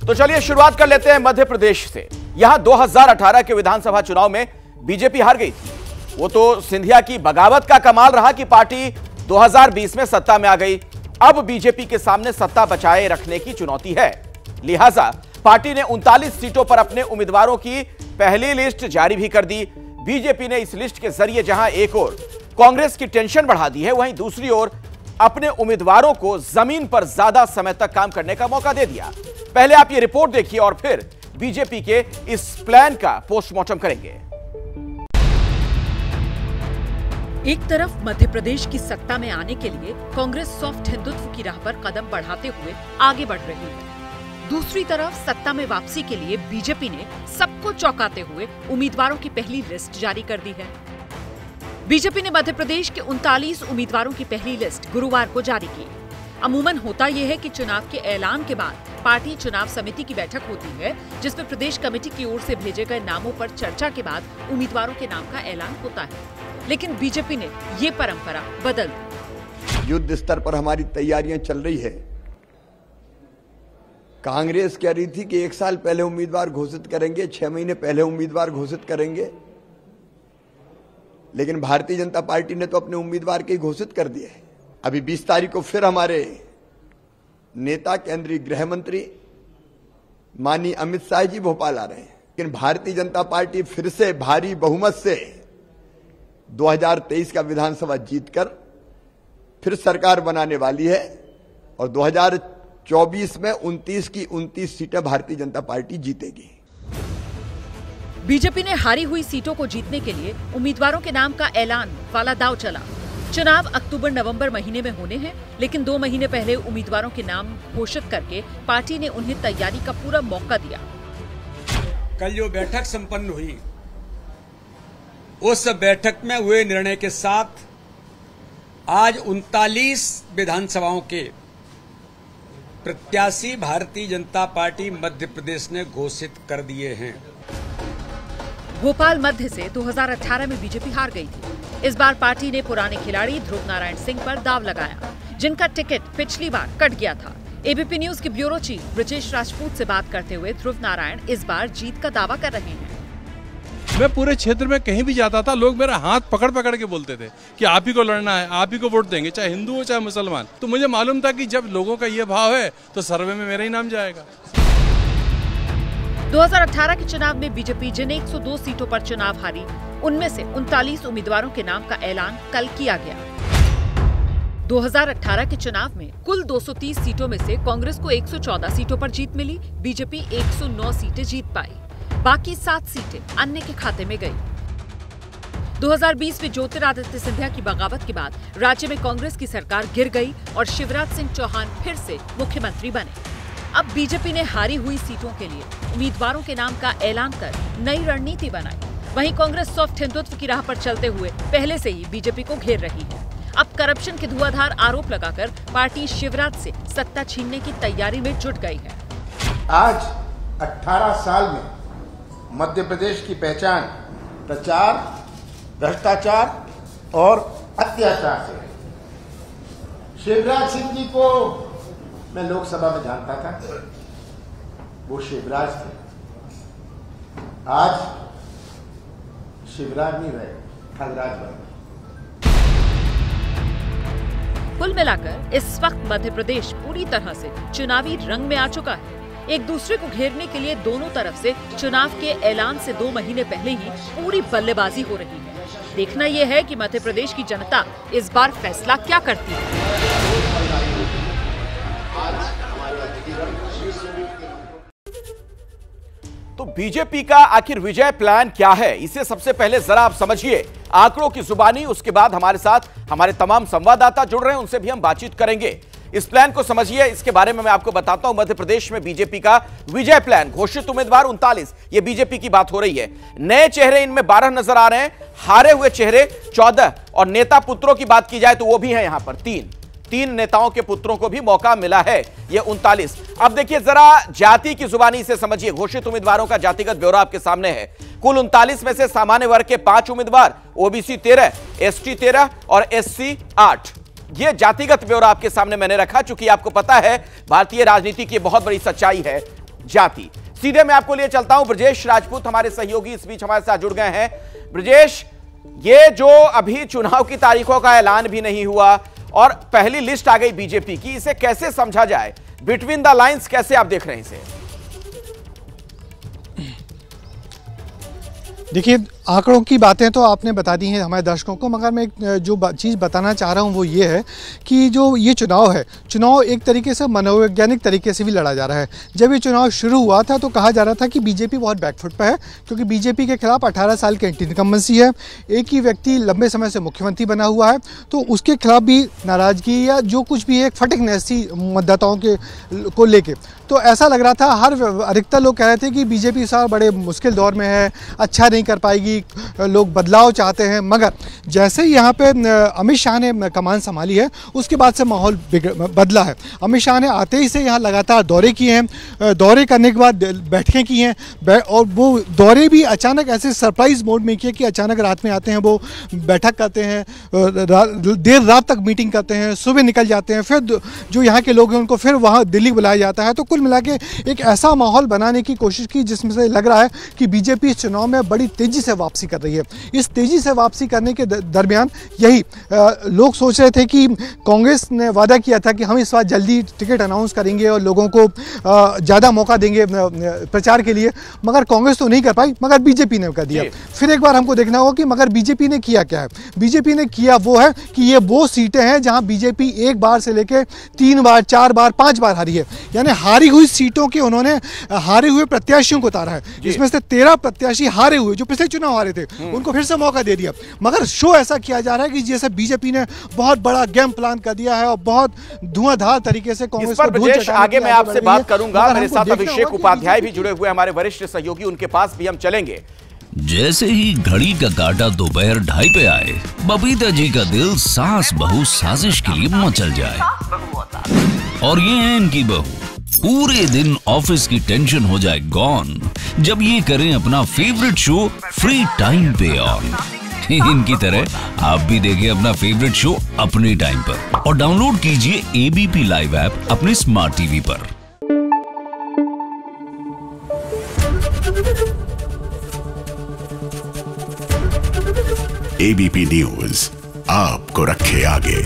तो चलिए शुरुआत कर लेते हैं मध्य प्रदेश से। यहां 2018 के विधानसभा चुनाव में बीजेपी हार गई थी। वो तो सिंधिया की बगावत का कमाल रहा कि पार्टी 2020 में सत्ता में आ गई। अब बीजेपी के सामने सत्ता बचाए रखने की चुनौती है। लिहाजा पार्टी ने 39 सीटों पर अपने उम्मीदवारों की पहली लिस्ट जारी भी कर दी। बीजेपी ने इस लिस्ट के जरिए जहां एक ओर कांग्रेस की टेंशन बढ़ा दी है, वहीं दूसरी ओर अपने उम्मीदवारों को जमीन पर ज्यादा समय तक काम करने का मौका दे दिया। पहले आप ये रिपोर्ट देखिए और फिर बीजेपी के इस प्लान का पोस्टमार्टम करेंगे। एक तरफ मध्य प्रदेश की सत्ता में आने के लिए कांग्रेस सॉफ्ट हिंदुत्व की राह पर कदम बढ़ाते हुए आगे बढ़ रही है। दूसरी तरफ सत्ता में वापसी के लिए बीजेपी ने सबको चौंकाते हुए उम्मीदवारों की पहली लिस्ट जारी कर दी है। बीजेपी ने मध्य प्रदेश के 39 उम्मीदवारों की पहली लिस्ट गुरुवार को जारी की। अमूमन होता यह है कि चुनाव के ऐलान के बाद पार्टी चुनाव समिति की बैठक होती है, जिसमें प्रदेश कमेटी की ओर से भेजे गए नामों पर चर्चा के बाद उम्मीदवारों के नाम का ऐलान होता है। लेकिन बीजेपी ने ये परंपरा बदल दी। युद्ध स्तर पर हमारी तैयारियां चल रही है। कांग्रेस कह रही थी कि 1 साल पहले उम्मीदवार घोषित करेंगे, 6 महीने पहले उम्मीदवार घोषित करेंगे, लेकिन भारतीय जनता पार्टी ने तो अपने उम्मीदवार के घोषित कर दिए। अभी 20 तारीख को फिर हमारे नेता केंद्रीय गृह मंत्री माननीय अमित शाह जी भोपाल आ रहे हैं, लेकिन भारतीय जनता पार्टी फिर से भारी बहुमत से 2023 का विधानसभा जीतकर फिर सरकार बनाने वाली है और 2024 में 29 की 29 सीटें भारतीय जनता पार्टी जीतेगी। बीजेपी ने हारी हुई सीटों को जीतने के लिए उम्मीदवारों के नाम का ऐलान वाला दांव चला। चुनाव अक्टूबर-नवंबर महीने में होने हैं, लेकिन 2 महीने पहले उम्मीदवारों के नाम घोषित करके पार्टी ने उन्हें तैयारी का पूरा मौका दिया। कल जो बैठक संपन्न हुई, उस बैठक में हुए निर्णय के साथ आज 39 विधानसभाओं के प्रत्याशी भारतीय जनता पार्टी मध्य प्रदेश ने घोषित कर दिए हैं। भोपाल मध्य से 2018 में बीजेपी हार गई थी। इस बार पार्टी ने पुराने खिलाड़ी ध्रुव नारायण सिंह पर दांव लगाया, जिनका टिकट पिछली बार कट गया था। एबीपी न्यूज के ब्यूरो चीफ ब्रजेश राजपूत से बात करते हुए ध्रुव नारायण इस बार जीत का दावा कर रहे हैं। मैं पूरे क्षेत्र में कहीं भी जाता था, लोग मेरा हाथ पकड़ पकड़ के बोलते थे कि आप ही को लड़ना है, आप ही को वोट देंगे, चाहे हिंदू हो चाहे मुसलमान। तो मुझे मालूम था कि जब लोगों का ये भाव है तो सर्वे में मेरा ही नाम जाएगा। 2018 के चुनाव में बीजेपी जिन 102 सीटों पर चुनाव हारी, उनमें से 39 उम्मीदवारों के नाम का ऐलान कल किया गया। 2018 के चुनाव में कुल 230 सीटों में से कांग्रेस को 114 सीटों पर जीत मिली, बीजेपी 109 सीटें जीत पाई, बाकी 7 सीटें अन्य के खाते में गई। 2020 में ज्योतिरादित्य सिंधिया की बगावत के बाद राज्य में कांग्रेस की सरकार गिर गई और शिवराज सिंह चौहान फिर से मुख्यमंत्री बने। अब बीजेपी ने हारी हुई सीटों के लिए उम्मीदवारों के नाम का ऐलान कर नई रणनीति बनाई। वहीं कांग्रेस सॉफ्ट हिंदुत्व की राह पर चलते हुए पहले से ही बीजेपी को घेर रही है। अब करप्शन के धुआंधार आरोप लगाकर पार्टी शिवराज से सत्ता छीनने की तैयारी में जुट गई है। आज 18 साल में मध्य प्रदेश की पहचान प्रचार, भ्रष्टाचार और अत्याचार से है। शिवराज सिंह जी को मैं लोकसभा में जानता था, वो शिवराज थे। आज शिवराज नहीं रहे, खगराज बन गए। कुल मिलाकर इस वक्त मध्य प्रदेश पूरी तरह से चुनावी रंग में आ चुका है। एक दूसरे को घेरने के लिए दोनों तरफ से चुनाव के ऐलान से 2 महीने पहले ही पूरी बल्लेबाजी हो रही है। देखना यह है कि मध्य प्रदेश की जनता इस बार फैसला क्या करती है। तो बीजेपी का आखिर विजय प्लान क्या है, इसे सबसे पहले जरा आप समझिए आंकड़ों की जुबानी। उसके बाद हमारे साथ हमारे तमाम संवाददाता जुड़ रहे हैं, उनसे भी हम बातचीत करेंगे। इस प्लान को समझिए, इसके बारे में मैं आपको बताता हूं। मध्य प्रदेश में बीजेपी का विजय प्लान, घोषित उम्मीदवार 39, ये बीजेपी की बात हो रही है। नए चेहरे इनमें 12 नजर आ रहे हैं, हारे हुए चेहरे 14 और नेता पुत्रों की बात की जाए तो वो भी है यहां पर 3 नेताओं के पुत्रों को भी मौका मिला है, ये 39। अब देखिए जरा जाति की जुबानी से समझिए। घोषित उम्मीदवारों का जातिगत ब्यौरा आपके सामने है। कुल 39 में से सामान्य वर्ग के 5 उम्मीदवार, ओबीसी 13, एसटी 13 और एससी 8। ये जातिगत ब्यौरा आपके सामने मैंने रखा, चूंकि आपको पता है भारतीय राजनीति की बहुत बड़ी सच्चाई है, जाति। सीधे मैं आपको लिए चलता हूं, ब्रजेश राजपूत हमारे सहयोगी इस बीच हमारे साथ जुड़ गए हैं। ब्रजेश, ये जो अभी चुनाव की तारीखों का ऐलान भी नहीं हुआ और पहली लिस्ट आ गई बीजेपी की, इसे कैसे समझा जाए? बिटवीन द लाइंस कैसे आप देख रहे हैं इसे? देखिए, आंकड़ों की बातें तो आपने बता दी हैं हमारे दर्शकों को, मगर मैं जो चीज़ बताना चाह रहा हूं वो ये है कि जो ये चुनाव है, चुनाव एक तरीके से मनोवैज्ञानिक तरीके से भी लड़ा जा रहा है। जब ये चुनाव शुरू हुआ था तो कहा जा रहा था कि बीजेपी बहुत बैकफुट पर है, क्योंकि बीजेपी के खिलाफ 18 साल की एंटी इनकम्बेंसी है, एक ही व्यक्ति लंबे समय से मुख्यमंत्री बना हुआ है, तो उसके खिलाफ भी नाराज़गी या जो कुछ भी एक फटिकनेस थी मतदाताओं के को लेके। तो ऐसा लग रहा था, अधिकतर लोग कह रहे थे कि बीजेपी साहब बड़े मुश्किल दौर में है, अच्छा नहीं कर पाएगी, लोग बदलाव चाहते हैं। मगर जैसे ही यहाँ पे अमित शाह ने कमान संभाली है, उसके बाद से माहौल बदला है। अमित शाह ने आते ही से यहाँ लगातार दौरे किए हैं, दौरे करने के बाद बैठकें की हैं, और वो दौरे भी अचानक ऐसे सरप्राइज मोड में किए कि अचानक रात में आते हैं, वो बैठक करते हैं, देर रात तक मीटिंग करते हैं, सुबह निकल जाते हैं, फिर जो यहाँ के लोग हैं उनको फिर वहाँ दिल्ली बुलाया जाता है। तो कुल मिला के एक ऐसा माहौल बनाने की कोशिश की जिसमें से लग रहा है कि बीजेपी इस चुनाव में बड़ी तेजी से वापसी कर रही है। इस तेजी से वापसी करने के दरमियान यही लोग सोच रहे थे कि कांग्रेस ने वादा किया था कि हम इस बार जल्दी टिकट अनाउंस करेंगे और लोगों को ज़्यादा मौका देंगे प्रचार के लिए, मगर कांग्रेस तो नहीं कर पाई, मगर बीजेपी ने कर दिया। फिर एक बार हमको देखना होगा कि मगर बीजेपी ने किया क्या है। बीजेपी ने किया वो है कि ये वो सीटें हैं जहां बीजेपी एक बार से लेकर 3 बार 4 बार 5 बार हारी है, यानी हारी हुई सीटों के उन्होंने हारे हुए प्रत्याशियों को उतारा है। इसमें से 13 प्रत्याशी हारे हुए जो पिछले चुनाव हारे थे, उनको फिर से मौका दे दिया। मगर शो ऐसा किया जा रहा है कि जैसे बीजेपी ने बहुत बड़ा गेम प्लान कर दिया है और बहुत धुआंधार तरीके से कांग्रेस पर ब्रजेश आगे मैं आपसे बात करूंगा। मेरे साथ अभिषेक उपाध्याय भी जुड़े हुए हमारे वरिष्ठ सहयोगी, उनके पास भी हम चलेंगे। जैसे ही घड़ी का काटा दोपहर 2:30 पे आए, बबीता जी का दिल सास बहू साजिश के लिए मचल जाए। और ये है इनकी बहू, पूरे दिन ऑफिस की टेंशन हो जाए गॉन जब ये करें अपना फेवरेट शो फ्री टाइम पे ऑन। इनकी तरह आप भी देखिए अपना फेवरेट शो अपने टाइम पर और डाउनलोड कीजिए एबीपी लाइव ऐप अपने स्मार्ट टीवी पर। एबीपी न्यूज आपको रखे आगे।